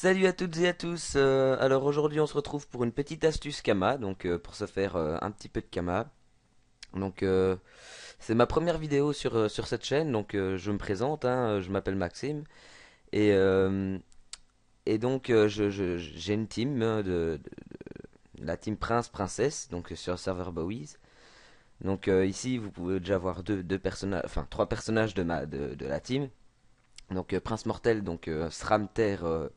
Salut à toutes et à tous. Alors aujourd'hui on se retrouve pour une petite astuce Kama, donc pour se faire un petit peu de Kama. Donc c'est ma première vidéo sur cette chaîne, donc je me présente, hein, je m'appelle Maxime et donc j'ai une team la team Prince Princesse, donc sur le serveur Bowies. Donc ici vous pouvez déjà voir deux personnages, enfin trois personnages de la team. Donc Prince Mortel, donc SRAM Terre,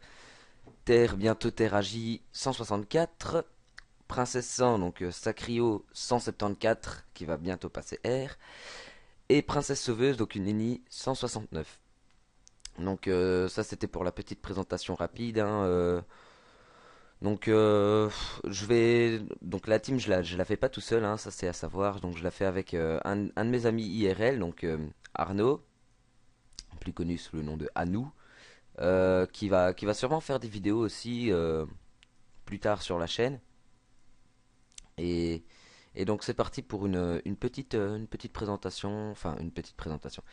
bientôt Terre Agi 164. Princesse 100, donc Sacrio 174, qui va bientôt passer R. Et Princesse Sauveuse, donc une Nini 169. Donc ça c'était pour la petite présentation rapide, hein, donc je vais donc la team je la fais pas tout seul, hein, ça c'est à savoir, donc je la fais avec un de mes amis IRL, donc Arnaud, plus connu sous le nom de Anou, qui va sûrement faire des vidéos aussi plus tard sur la chaîne. Et, et donc c'est parti pour une petite présentation, enfin une petite présentation.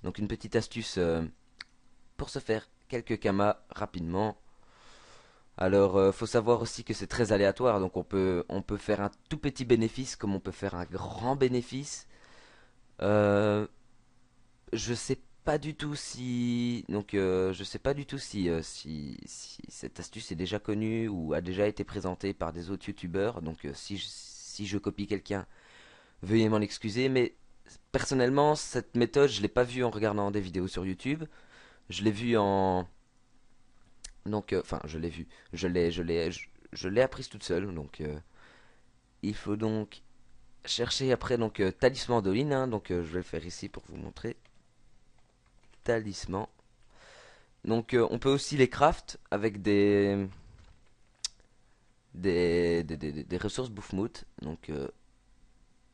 Donc une petite astuce pour se faire quelques kamas rapidement. Alors faut savoir aussi que c'est très aléatoire, donc on peut faire un tout petit bénéfice comme on peut faire un grand bénéfice. Euh, je sais pas du tout si je sais pas du tout si cette astuce est déjà connue ou a déjà été présentée par des autres youtubeurs. Donc si je copie quelqu'un, veuillez m'en excuser, mais personnellement, cette méthode, je l'ai pas vue en regardant des vidéos sur YouTube. Je l'ai vue en... Donc, enfin, je l'ai vue. Je l'ai apprise toute seule. Donc, il faut donc chercher après, donc, talisman d'Oline, hein. Donc, je vais le faire ici pour vous montrer. Talisman. Donc, on peut aussi les craft avec des ressources bouffe-mout. Donc,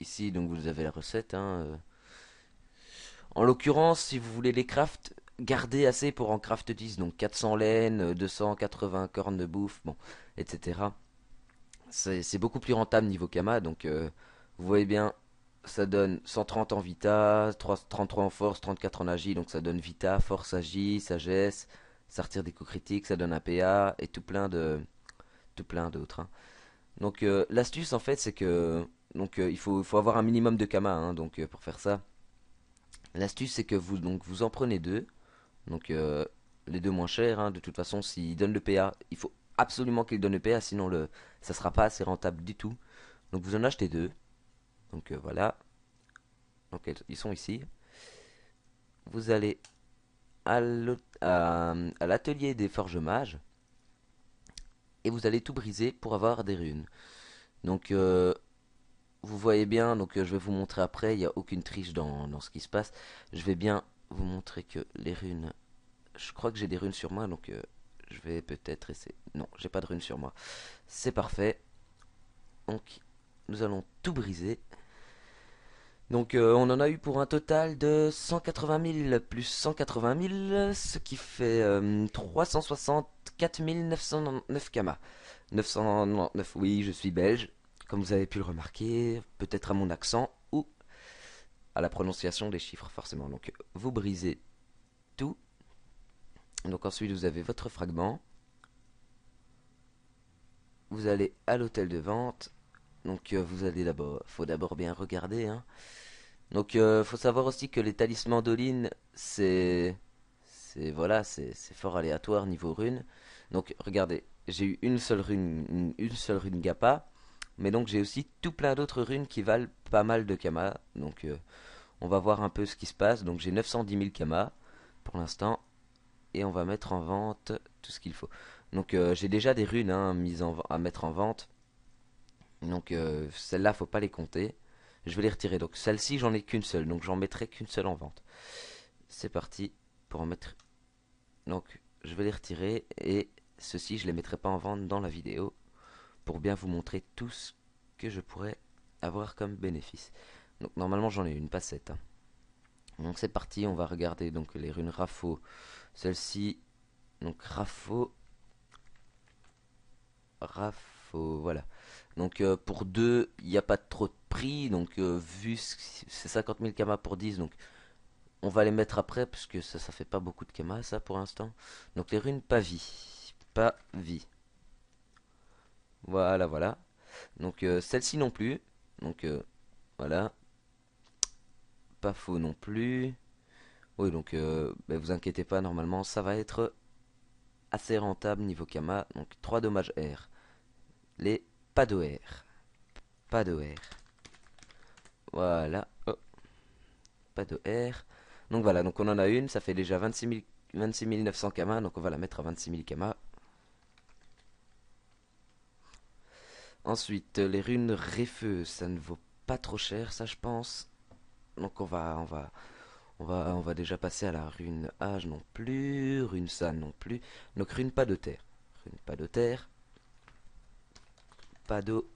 ici, donc, vous avez la recette, hein. En l'occurrence, si vous voulez les craft, gardez assez pour en craft 10, donc 400 laine, 280 cornes de bouffe, bon, etc. C'est beaucoup plus rentable niveau Kama, donc vous voyez bien, ça donne 130 en Vita, 33 en force, 34 en agi, donc ça donne Vita, force, agi, sagesse, ça retire des coups critiques, ça donne un PA, et tout plein d'autres, hein. Donc l'astuce en fait c'est que il faut avoir un minimum de Kama, hein, donc pour faire ça. L'astuce c'est que vous en prenez deux. Donc les deux moins chers, hein. De toute façon, s'ils donnent le PA, il faut absolument qu'ils donnent le PA, sinon ça sera pas assez rentable du tout. Donc vous en achetez deux. Donc voilà. Donc ils sont ici. Vous allez à l'atelier des forges mages et vous allez tout briser pour avoir des runes. Donc vous voyez bien, donc je vais vous montrer après, il n'y a aucune triche dans ce qui se passe. Je vais bien vous montrer que les runes, je crois que j'ai des runes sur moi, donc je vais peut-être essayer. Non, j'ai pas de runes sur moi. C'est parfait. Donc, nous allons tout briser. Donc, on en a eu pour un total de 180 000 plus 180 000, ce qui fait 364 909 kamas. 999, oui, je suis belge, comme vous avez pu le remarquer, peut-être à mon accent ou à la prononciation des chiffres, forcément. Donc, vous brisez tout. Donc, ensuite, vous avez votre fragment. Vous allez à l'hôtel de vente. Donc vous allez faut d'abord bien regarder, hein. Donc faut savoir aussi que les talismans d'Olin, c'est fort aléatoire niveau rune. Donc regardez, j'ai eu une seule rune Gappa, mais donc j'ai aussi tout plein d'autres runes qui valent pas mal de Kama. Donc on va voir un peu ce qui se passe. Donc j'ai 910 000 Kama pour l'instant et on va mettre en vente tout ce qu'il faut. Donc j'ai déjà des runes, hein, à mettre en vente. Donc celles-là, faut pas les compter. Je vais les retirer. Donc celle-ci, j'en ai qu'une seule. Donc j'en mettrai qu'une seule en vente. C'est parti pour en mettre. Donc je vais les retirer et ceux-ci, je les mettrai pas en vente dans la vidéo pour bien vous montrer tout ce que je pourrais avoir comme bénéfice. Donc normalement, j'en ai une, pas sept, hein. Donc c'est parti, on va regarder donc les runes Rafo. Celle-ci, donc Rafo, voilà. Donc pour 2 il n'y a pas trop de prix. Donc vu c'est 50 000 kamas pour 10, donc on va les mettre après parce que ça fait pas beaucoup de kamas ça pour l'instant. Donc les runes Pavie. pas vie. Voilà, voilà. Donc celle-ci non plus. Donc voilà. Pas faux non plus. Oui, donc bah, vous inquiétez pas, normalement ça va être assez rentable niveau Kama. Donc 3 dommages R. Les pas de R. Pas de R. Voilà. Oh, pas de R. Donc voilà, donc on en a une. Ça fait déjà 26 900 Kama. Donc on va la mettre à 26 000 Kama. Ensuite, les runes Réfeu, ça ne vaut pas trop cher, ça je pense. Donc on va déjà passer à la rune Age non plus, rune San non plus. Donc rune pas de terre. Rune pas de terre. Pas d'eau,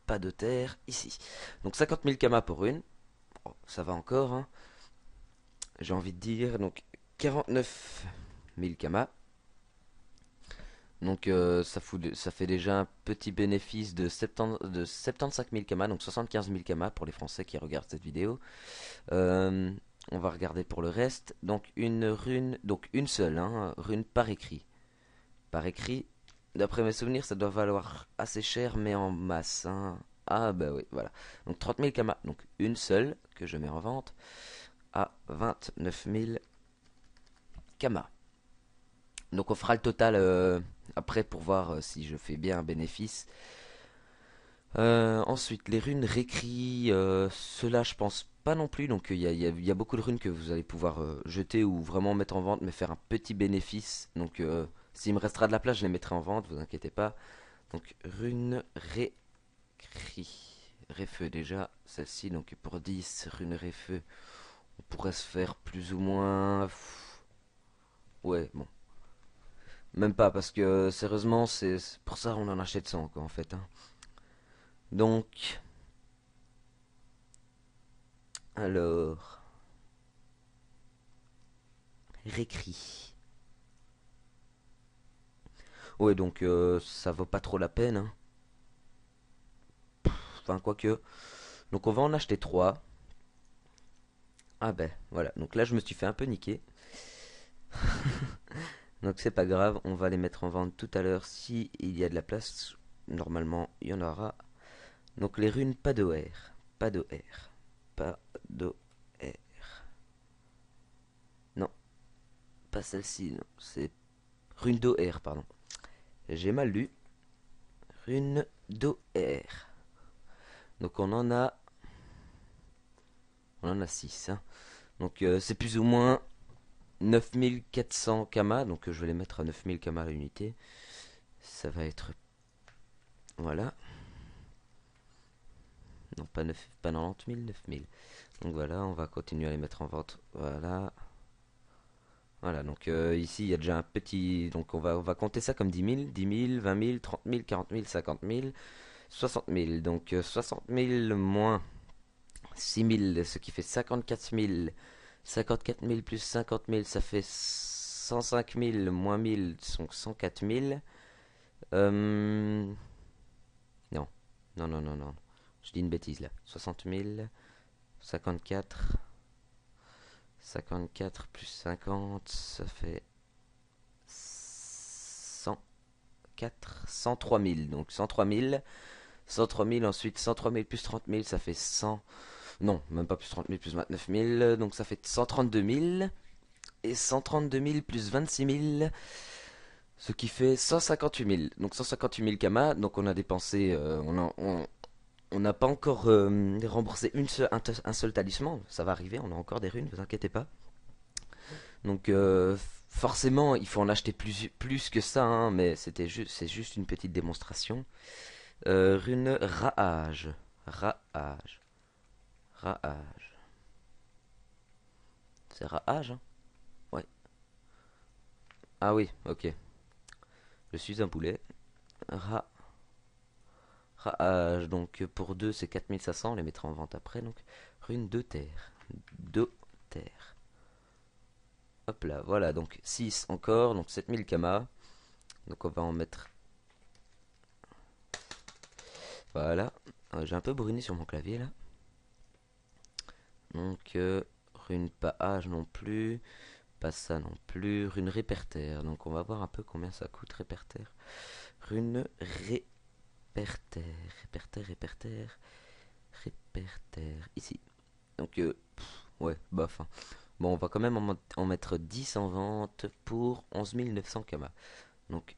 pas de terre, ici. Donc 50 000 Kama pour une. Oh, ça va encore, hein. J'ai envie de dire, donc 49 000 Kama. Donc ça fait déjà un petit bénéfice de 75 000 Kama, donc 75 000 Kama pour les Français qui regardent cette vidéo. Euh, on va regarder pour le reste. Donc une rune, donc une seule, hein, rune par écrit. Par écrit, d'après mes souvenirs, ça doit valoir assez cher, mais en masse, hein. Ah bah oui, voilà. Donc 30 000 Kama, donc une seule que je mets en vente à 29 000 Kama. Donc on fera le total après pour voir si je fais bien un bénéfice. Ensuite, les runes réécrits, ceux-là je pense pas non plus. Donc il y a beaucoup de runes que vous allez pouvoir jeter ou vraiment mettre en vente, mais faire un petit bénéfice. Donc s'il me restera de la place, je les mettrai en vente, vous inquiétez pas. Donc runes réécrits. Réfeu déjà, celle-ci, donc pour 10 runes réfeu, on pourrait se faire plus ou moins... Ouais, bon. Même pas, parce que sérieusement, c'est pour ça on en achète 100 quoi en fait, hein. Donc, alors, réécrit. Ouais, donc ça vaut pas trop la peine, hein. Enfin, quoique. Donc on va en acheter 3. Ah ben, voilà. Donc là, je me suis fait un peu niquer. Donc c'est pas grave, on va les mettre en vente tout à l'heure si il y a de la place. Normalement, il y en aura. Donc les runes, pas de R. Pas de R. Pas de R. Non, pas celle-ci, non. C'est rune d'OR, pardon. J'ai mal lu. Rune d'OR. Donc on en a 6, hein. Donc c'est plus ou moins 9400 Kama. Donc je vais les mettre à 9000 Kama à l'unité. Ça va être... Voilà. Non, pas 90 000, 9000. Donc voilà, on va continuer à les mettre en vente. Voilà. Voilà, donc ici il y a déjà un petit... Donc on va compter ça comme 10 000, 20 000, 30 000, 40 000, 50 000, 60 000. Donc 60 000 moins 6 000, ce qui fait 54 000. 54 000 plus 50 000, ça fait 105 000 moins 1000, donc 104 000. Non, non, non, non, non. Je dis une bêtise là. 60 000, 54, 54 plus 50, ça fait 104, 103 000. Donc 103 000, 103 000, ensuite 103 000 plus 30 000, ça fait 100. Non, même pas plus 30 000 plus 29 000, donc ça fait 132 000. Et 132 000 plus 26 000, ce qui fait 158 000. Donc 158 000 Kama, donc on a dépensé, on n'a pas encore remboursé un seul talisman, ça va arriver, on a encore des runes, vous inquiétez pas. Donc forcément, il faut en acheter plus que ça, hein, mais c'est juste une petite démonstration. Rune Raage. Raage. Raage. C'est Raage, hein? Ouais. Ah oui, ok. Je suis un poulet. Raage, donc pour 2 c'est 4500, on les mettra en vente après. Donc rune de terre. De terre. Hop là, voilà, donc 6 encore, donc 7000 Kama. Donc on va en mettre. Voilà. J'ai un peu brûlé sur mon clavier là. Donc rune pas âge non plus. pas ça non plus. Rune répertaire. Donc on va voir un peu combien ça coûte répertaire. Rune répertaire. Répertaire. Répertaire. Ici. Donc ouais, bof. Hein. Bon, on va quand même en mettre 10 en vente pour 11 900 kamas. Donc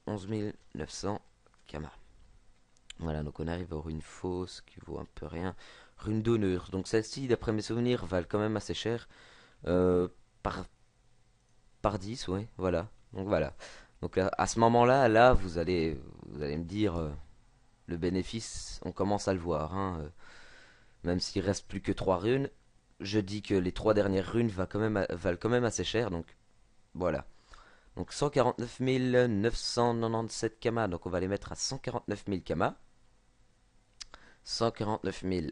11 900 kamas. Voilà, donc on arrive à rune fausse qui vaut un peu rien. Rune d'honneur. Donc celle-ci, d'après mes souvenirs, valent quand même assez cher. Euh, par, par 10, ouais, voilà. Donc voilà. Donc à ce moment-là, là, vous allez me dire, le bénéfice, on commence à le voir. Hein, même s'il reste plus que 3 runes, je dis que les 3 dernières runes valent quand même assez cher. Donc voilà. Donc 149 997 kamas. Donc on va les mettre à 149 000 kamas. 149 000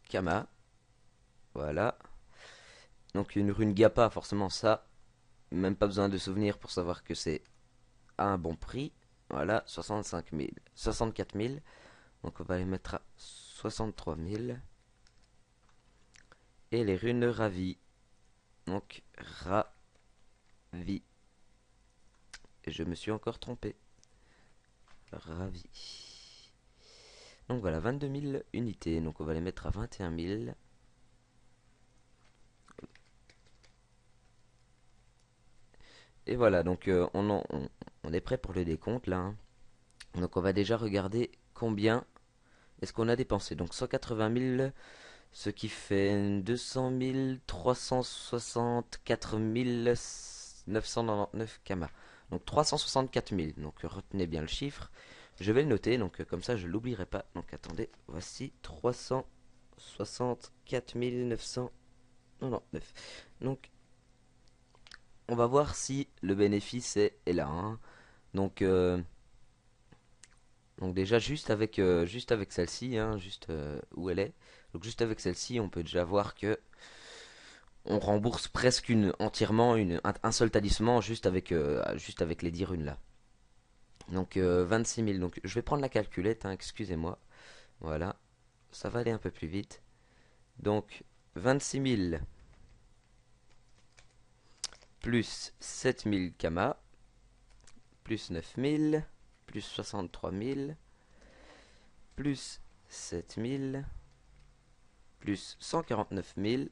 kamas. Voilà. Donc une rune Gappa, forcément ça, même pas besoin de souvenir pour savoir que c'est à un bon prix. Voilà, 65 000, 64 000. Donc on va les mettre à 63 000. Et les runes ravies. Donc ravi. Et je me suis encore trompé. Ravi. Donc voilà, 22 000 unités. Donc on va les mettre à 21 000. Et voilà, donc on est prêt pour le décompte là. Hein. Donc on va déjà regarder combien est-ce qu'on a dépensé. Donc 180 000, ce qui fait 200 000, 364 999 kamas. Donc 364 000. Donc retenez bien le chiffre. Je vais le noter, donc comme ça je l'oublierai pas. Donc attendez, voici 364 999. Donc on va voir si le bénéfice est là. Hein. Donc, donc déjà juste avec celle-ci, hein, juste où elle est. Donc juste avec celle-ci, on peut déjà voir que on rembourse presque entièrement un seul talisman juste avec les 10 runes là. Donc 26 000. Donc je vais prendre la calculette, hein, excusez-moi. Voilà, ça va aller un peu plus vite. Donc 26 000 plus 7 000 kamas plus 9 000 plus 63 000 plus 7 000 plus 149 000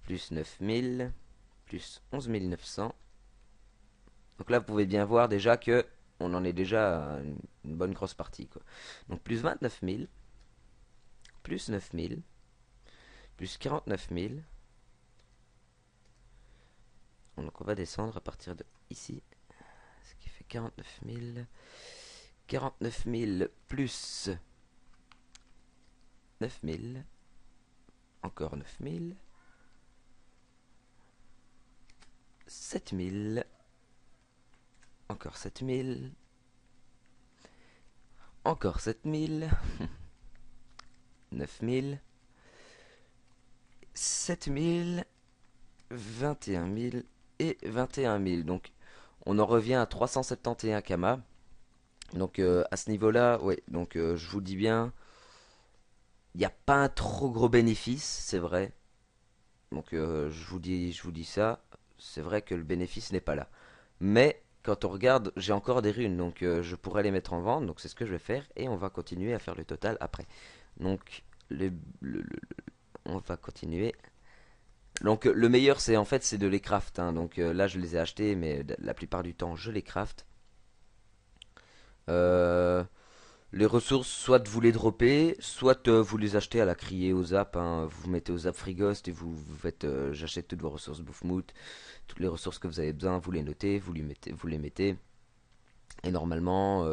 plus 9 000 plus 11 900. Donc là, vous pouvez bien voir déjà que on en est déjà à une bonne grosse partie. Quoi. Donc plus 29 000 plus 9 000 plus 49 000. Donc on va descendre à partir de ici. Ce qui fait 49 000. 49 000 plus 9 000. Encore 9 000. 7 000. Encore 7 000. Encore 7 000. 9 000. 7 000. 21 000 et 21 000. Donc on en revient à 371 kamas. Donc à ce niveau-là, ouais, donc je vous dis bien, il n'y a pas un trop gros bénéfice, c'est vrai. Donc je vous dis ça, c'est vrai que le bénéfice n'est pas là. Mais quand on regarde, j'ai encore des runes, donc je pourrais les mettre en vente, donc c'est ce que je vais faire, et on va continuer à faire le total après. Donc on va continuer. Donc le meilleur c'est en fait c'est de les craft. Hein. Donc là je les ai achetés, mais la plupart du temps je les craft. Euh, les ressources, soit vous les droppez, soit vous les achetez à la criée au zap. Hein. Vous mettez au zap Frigost et vous faites j'achète toutes vos ressources Bouffmout, toutes les ressources que vous avez besoin, vous les notez, vous les mettez. Et normalement,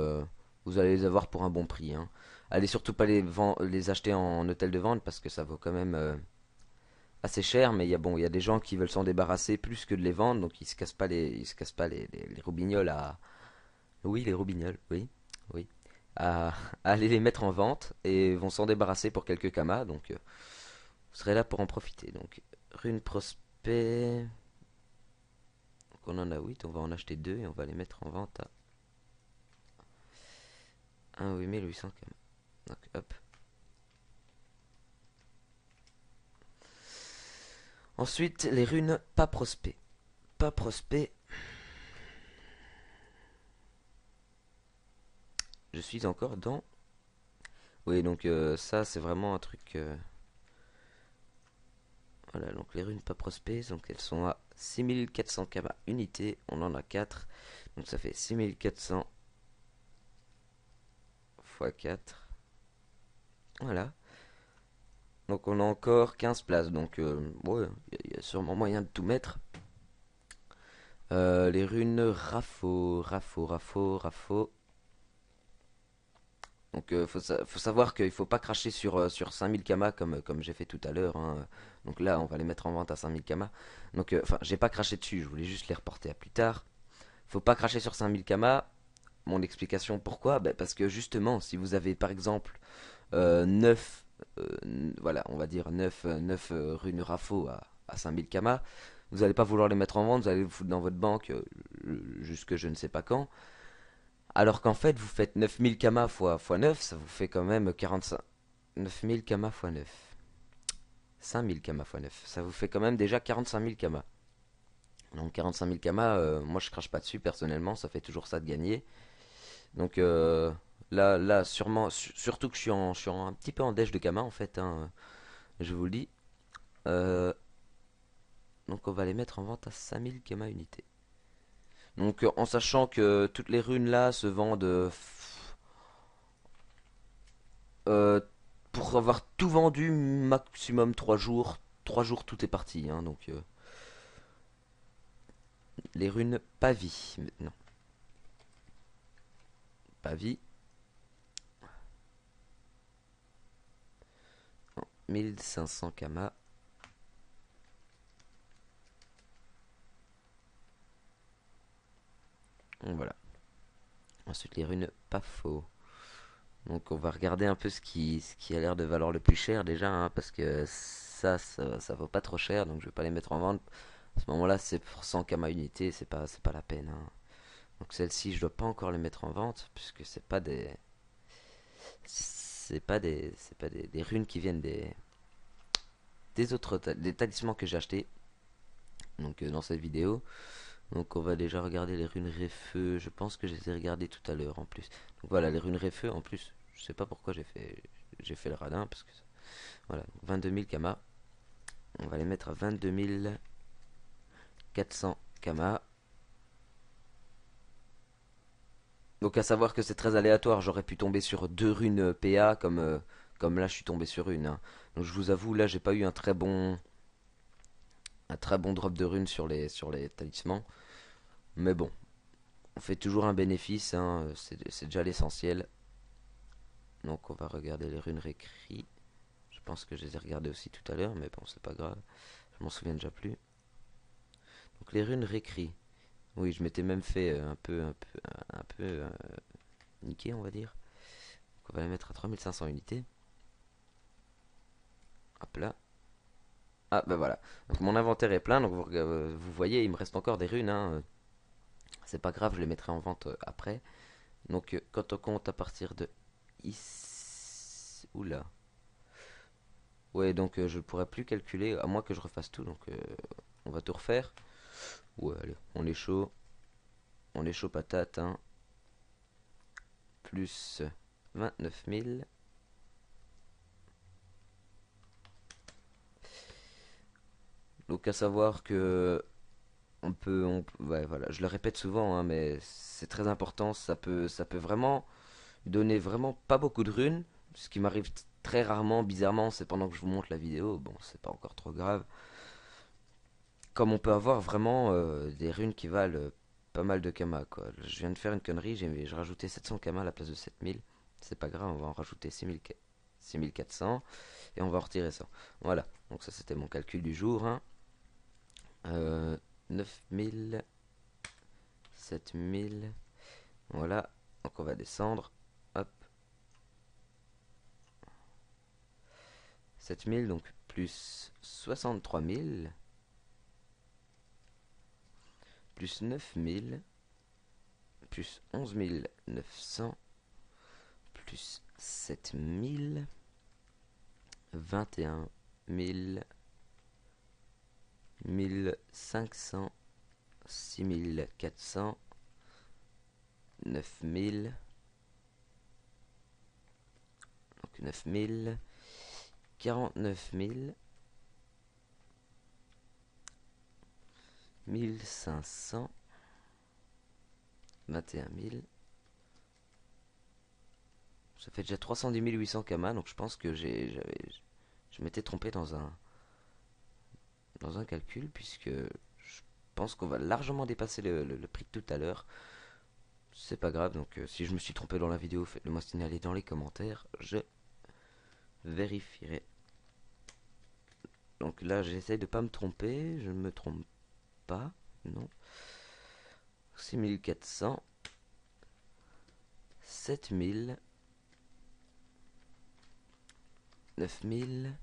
vous allez les avoir pour un bon prix. Hein. Allez surtout pas les acheter en hôtel de vente parce que ça vaut quand même assez cher. Mais il y a des gens qui veulent s'en débarrasser plus que de les vendre, donc ils se cassent pas les roubignoles à. Oui, les roubignoles, oui, oui. À, à aller les mettre en vente et vont s'en débarrasser pour quelques kamas. Donc, vous serez là pour en profiter. Donc, rune prospect. Donc, on en a 8, on va en acheter 2 et on va les mettre en vente à 1 800 kamas. Donc, hop. Ensuite, les runes pas prospect. Pas prospect. Je suis encore dans... Oui, donc ça, c'est vraiment un truc... Voilà, donc les runes pas prospect, donc elles sont à 6400 kama unité. On en a 4. Donc ça fait 6400 x 4. Voilà. Donc on a encore 15 places. Donc ouais, il y a sûrement moyen de tout mettre. Les runes Rafo. Donc faut savoir qu'il faut pas cracher sur 5000 kama comme j'ai fait tout à l'heure, hein. Donc là on va les mettre en vente à 5000 kama. Donc enfin j'ai pas craché dessus, je voulais juste les reporter à plus tard. Faut pas cracher sur 5000 kama. Mon explication pourquoi, bah, parce que justement si vous avez par exemple 9, voilà on va dire 9 runes Rafo à 5000 kama, vous n'allez pas vouloir les mettre en vente, vous allez vous foutre dans votre banque jusque je ne sais pas quand. Alors qu'en fait, vous faites 9000 kamas fois 9, ça vous fait quand même 45. 9000 kamas fois 9. 5000 kamas fois 9. Ça vous fait quand même déjà 45 000 kamas. Donc 45 000 kamas, moi je crache pas dessus personnellement, ça fait toujours ça de gagner. Donc là sûrement, surtout que je suis un petit peu en déj de kamas en fait, hein, je vous le dis. Euh, donc on va les mettre en vente à 5000 kamas unité. Donc en sachant que toutes les runes là se vendent Euh, pour avoir tout vendu, maximum 3 jours. 3 jours, tout est parti, hein, donc les runes Pavie maintenant. Pavie. 1500 kamas. Donc voilà. Ensuite, les runes Pafo. Donc on va regarder un peu ce qui a l'air de valoir le plus cher déjà, hein, parce que ça vaut pas trop cher, donc je vais pas les mettre en vente. À ce moment-là, c'est pour 100 kamas unité, c'est pas la peine, hein. Donc celle-ci, je dois pas encore les mettre en vente, puisque c'est pas des runes qui viennent des autres des talismans que j'ai achetés donc dans cette vidéo. Donc on va déjà regarder les runes Réfeu. Je pense que je les ai regardées tout à l'heure en plus. Donc voilà, les runes Réfeu en plus. Je sais pas pourquoi j'ai fait le radin parce que voilà, 22 000 kamas. On va les mettre à 22 400 kamas. Donc à savoir que c'est très aléatoire. J'aurais pu tomber sur deux runes PA comme là je suis tombé sur une, hein. Donc je vous avoue là j'ai pas eu un très bon drop de runes sur les talismans. Mais bon, on fait toujours un bénéfice, hein, c'est déjà l'essentiel. Donc on va regarder les runes récrit. Je pense que je les ai regardées aussi tout à l'heure, mais bon, c'est pas grave. Je m'en souviens déjà plus. Donc les runes récrit. Oui, je m'étais même fait un peu niquer, on va dire. Donc on va les mettre à 3500 unités. Hop là. Ah, ben voilà. Donc mon inventaire est plein, donc vous voyez, il me reste encore des runes, hein. C'est pas grave, je les mettrai en vente après. Donc quand on compte à partir de ici... Oula. Ouais, donc je ne pourrais plus calculer, à moins que je refasse tout, donc on va tout refaire. Ouais, allez, on est chaud patate, hein. Plus 29 000. Donc à savoir que ouais, voilà, je le répète souvent, hein, mais c'est très important, ça peut vraiment donner vraiment pas beaucoup de runes, ce qui m'arrive très rarement, bizarrement, c'est pendant que je vous montre la vidéo, bon, c'est pas encore trop grave. Comme on peut avoir vraiment des runes qui valent pas mal de kamas, quoi. Je viens de faire une connerie, j'ai rajouté 700 kamas à la place de 7000. C'est pas grave, on va en rajouter 6400 et on va en retirer ça. Voilà, donc ça c'était mon calcul du jour, hein. 9000, 7000, voilà. Donc on va descendre, hop. 7000, donc plus 63 000, plus 9000, plus 11 900, plus 7000, 21 000, 1500, 6400, 9000, donc 9000, 49 000, 1500, 21 000. Ça fait déjà 310 800 kamas, donc je pense que je m'étais trompé dans un calcul, puisque je pense qu'on va largement dépasser le prix de tout à l'heure. C'est pas grave, donc si je me suis trompé dans la vidéo, faites-le moi signaler dans les commentaires, je vérifierai. Donc là, j'essaye de pas me tromper, je ne me trompe pas, non. 6400, 7000, 9000,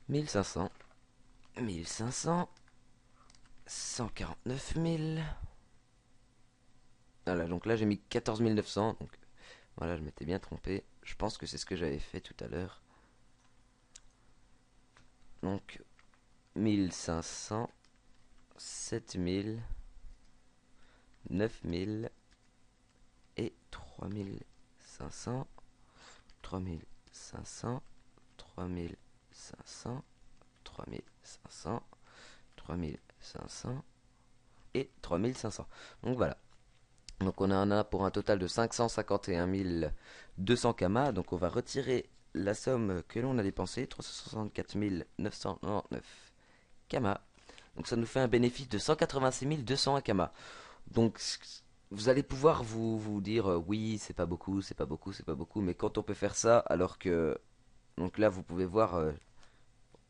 1500, 1500, 149 000. Voilà, donc là j'ai mis 14 900, donc voilà, je m'étais bien trompé. Je pense que c'est ce que j'avais fait tout à l'heure. Donc 1500, 7000, 9000 et 3500, 3500, 3500, 3500, 3500 et 3500. Donc voilà. Donc on en a pour un total de 551 200 kamas. Donc on va retirer la somme que l'on a dépensée, 364 999 kamas. Donc ça nous fait un bénéfice de 186 201 kamas. Donc vous allez pouvoir vous dire oui, c'est pas beaucoup, c'est pas beaucoup, c'est pas beaucoup. Mais quand on peut faire ça, alors que... Donc là vous pouvez voir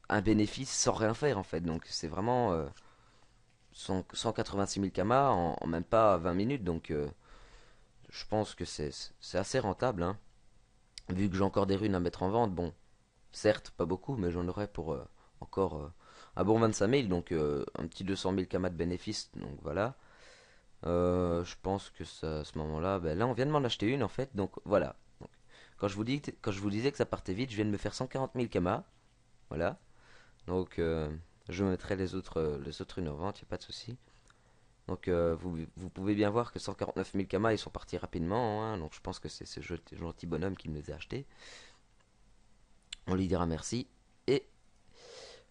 un bénéfice sans rien faire en fait. Donc c'est vraiment 186 000 kamas en même pas 20 minutes. Donc je pense que c'est assez rentable, hein. Vu que j'ai encore des runes à mettre en vente, bon, certes, pas beaucoup, mais j'en aurai pour encore un bon 25 000, donc un petit 200 000 kamas de bénéfices, donc voilà. Je pense que ça, à ce moment-là, ben là, on vient de m'en acheter une, en fait, donc voilà. Donc, quand je vous disais que ça partait vite, je viens de me faire 140 000 kamas, voilà. Donc, je mettrai les autres runes en vente, y a pas de souci. Donc vous pouvez bien voir que 149 000 kamas ils sont partis rapidement, hein. Donc je pense que c'est ce gentil bonhomme qui me les a achetés. On lui dira merci. Et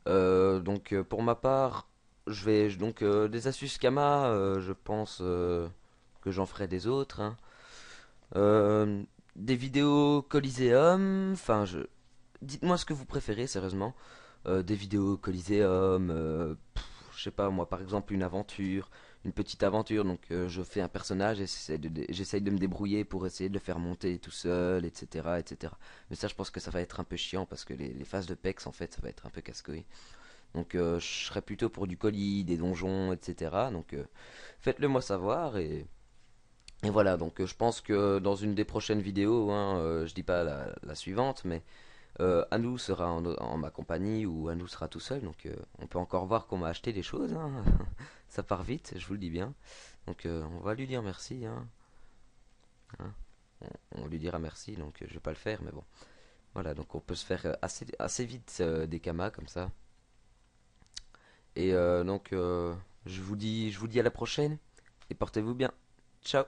donc pour ma part, je vais donc des astuces Kama, je pense que j'en ferai des autres, hein. Des vidéos Coliseum, enfin dites-moi ce que vous préférez sérieusement. Des vidéos Coliseum, je sais pas moi, par exemple une petite aventure, donc je fais un personnage et j'essaye de me débrouiller pour essayer de le faire monter tout seul, etc., etc. Mais ça, je pense que ça va être un peu chiant parce que les phases de PEX, en fait, ça va être un peu casse-couille. Donc je serais plutôt pour du colis, des donjons, etc. Donc faites-le moi savoir et voilà. Donc je pense que dans une des prochaines vidéos, hein, je dis pas la suivante, mais Anou sera en ma compagnie ou Anou sera tout seul, donc on peut encore voir qu'on m'a acheté des choses, hein. Ça part vite, je vous le dis bien. Donc on va lui dire merci, hein. Hein. On lui dira merci, donc je vais pas le faire, mais bon. Voilà, donc on peut se faire assez vite des kamas comme ça. Et donc je vous dis à la prochaine et portez-vous bien. Ciao.